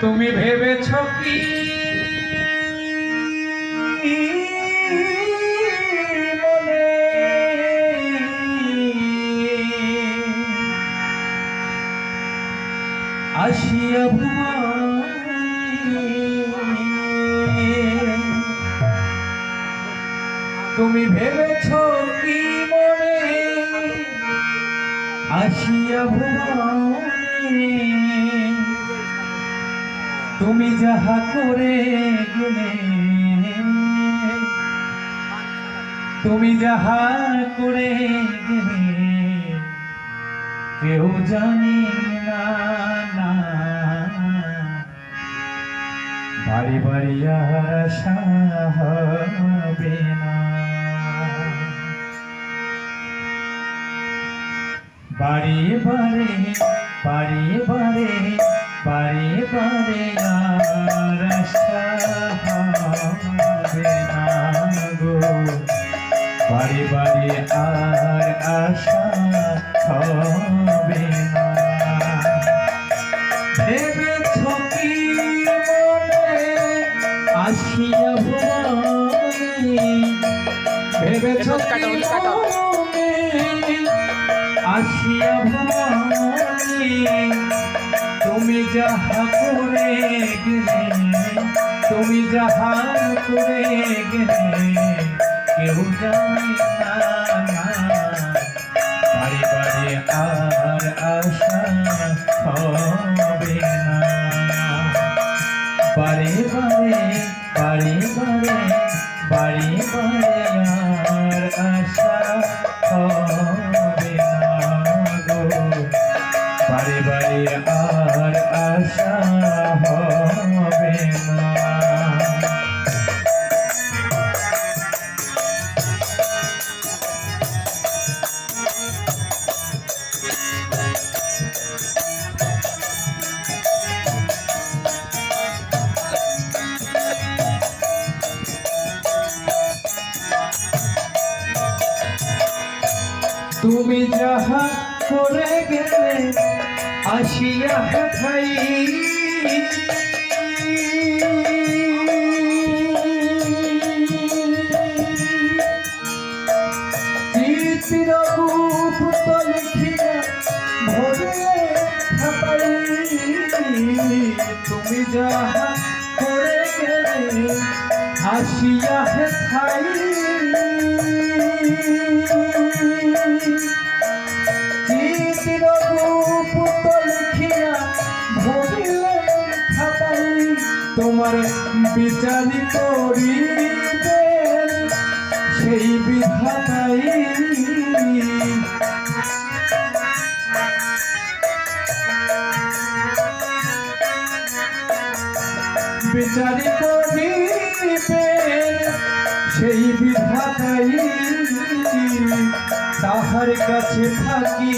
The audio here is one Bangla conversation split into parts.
তুমি ভেবেছ কি মনে আসিয়া তুমি ভেবেছ কি মনে আসিয়া ভুবনে তুমি যাহা করে গেলে তুমি যাহা করে গেলে কেউ জানি না না বাড়ি বাড়ি আর আশা হবে না বাড়ি বাড়ি বাড়ি বাড়ি বাড়ি বাড়ি আর আশা হবে না গো বাড়ি বাড়ি আর আশা হবে না ভেবেছ কি মনে আসিয়া ভুবনে ভেবেছ কি মনে আসিয়া ভুবনে তুমি যাহা করে গেলে তুমি যাহা করে গেলে কেউ জানি না বাড়ি বাড়ি আর আশা হবে না বাড়ি বাড়ি বাড়ি বাড়ি বাড়ি বাড়ি আর আশা হবে না গো বাড়ি বাড়ি আর আশা হবে না তুমি যাহা করে গেলে আসিয়া খাই চিরকূপ লিখিয়া ভরে খাপাই তুমি যাহা করে গেলে আসিয়া খাই তোমার বিচারি করিবে সেই বিধাতাই বিচারি করিবে সেই বিধাতাই তাহার কাছে থাকি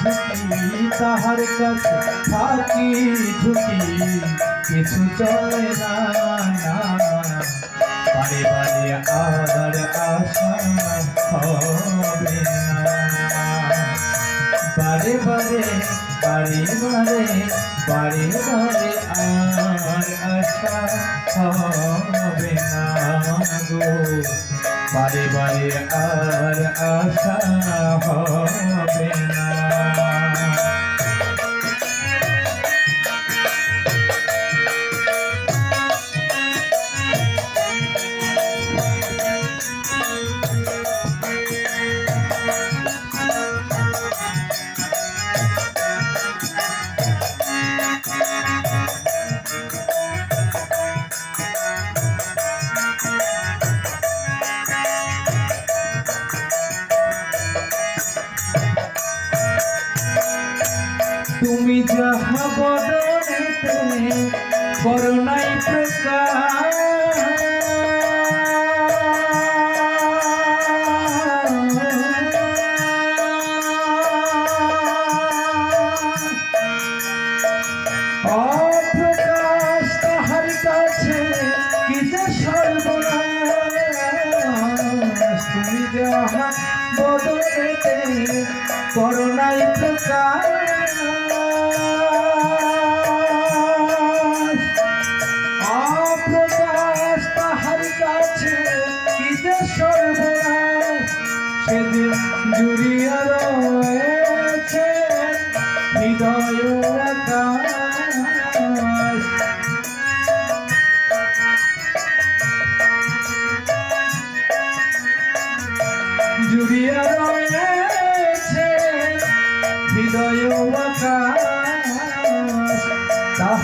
ঝুঁকি তাহার কাছে থাকি ঝুঁকি কিছু চলে না বাড়ি বাড়ি আর আশা হবে না বাড়ি বাড়ি বাড়ি বাড়ি বাড়ি বাড়ি আর আশা হবে না গো বাড়ি বাড়ি আর আশা হবে না তুমি যাহা বদনেতে করুণাই প্রকাশ অপ্রকাশ তাহার কাছে কি যে সর্বনাশ তুমি যাহা বদনেতে করুণাই প্রকাশ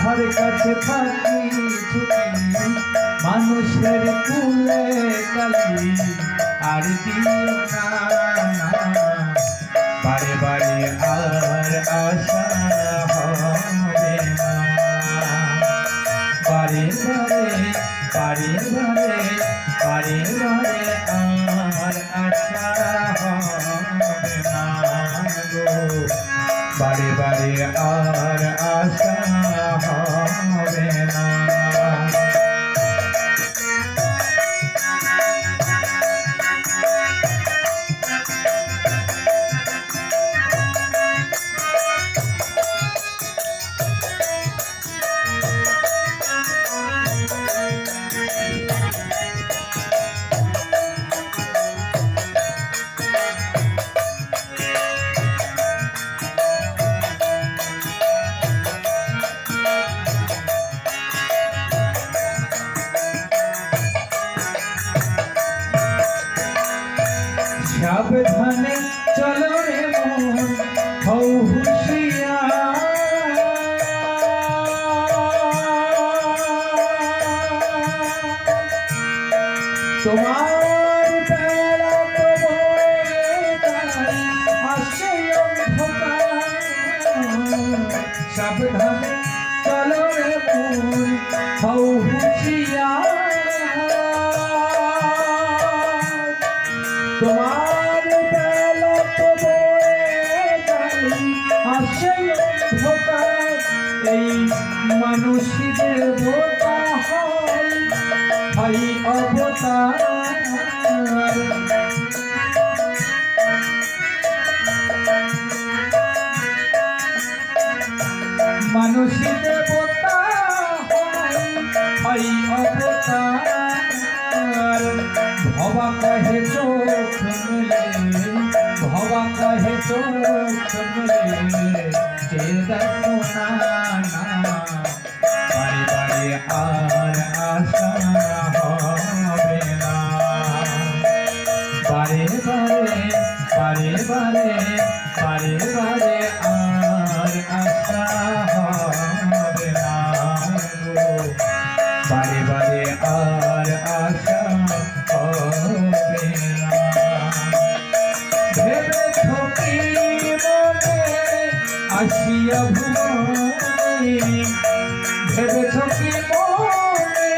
যাহার কাছে থাকি ঝুঁকি মানুষের কুলে কালি আর দিও না বারে বারে আর আশা হবে না বারে বারে বারে বারে বারে বারে আর আশা হবে না গো বারে বারে আর আশা হবে না সাবধানে চলো রে মন হও হুঁশিয়ার তোমার বেলা তো বয়ে যায় আসে অন্ধকার সাবধানে চলো রে মন হও হুঁশিয়ার তোমার বেলা তো বয়ে যায় আসে অন্ধকার এই মানুষদের বোতা হয় অবতার মানুষদের বোতা হয় অবতার ভবা কহে চোখ মেলে ভবা কহে চোখ মেলে যে দেখো না বারে বারে আর আশা হবে না বারে বারে বারে বারে বারে বারে আর আশা হবে না গো বারে বারে আর আশা হবে না ভেবে থকি মনে আসিয়া ভুবনে ভেবে থকি মনে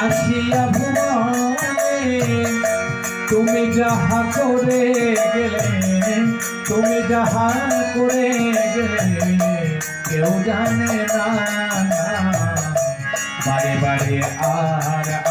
আসিয়া ভুবনে তুমি যাহা করে গেলে তুমি যাহা করে গেলে কেউ জানে না বারে বারে আর